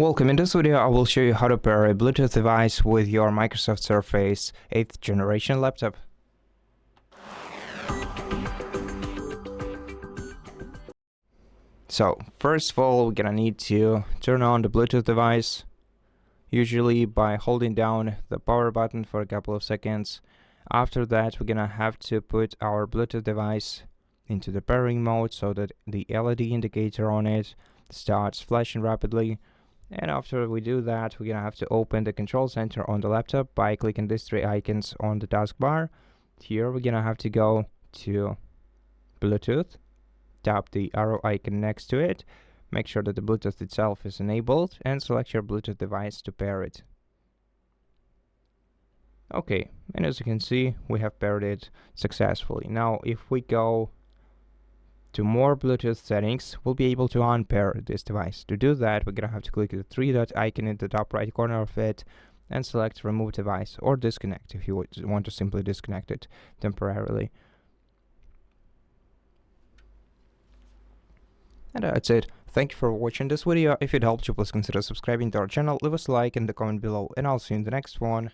Welcome. In this video I will show you how to pair a Bluetooth device with your Microsoft Surface 8th generation laptop. So first of all, we're gonna need to turn on the Bluetooth device, usually by holding down the power button for a couple of seconds. After that, we're gonna have to put our Bluetooth device into the pairing mode so that the LED indicator on it starts flashing rapidly. And after we do that, we're gonna have to open the control center on the laptop by clicking these three icons on the taskbar. Here we're gonna have to go to Bluetooth, tap the arrow icon next to it, make sure that the Bluetooth itself is enabled, and select your Bluetooth device to pair it. Okay, and as you can see, we have paired it successfully. Now if we go to more Bluetooth settings, we'll be able to unpair this device. To do that, we're gonna have to click the three dot icon in the top right corner of it and select remove device or disconnect if you want to simply disconnect it temporarily. And that's it. Thank you for watching this video. If it helped you, please consider subscribing to our channel, leave us a like in the comment below, and I'll see you in the next one.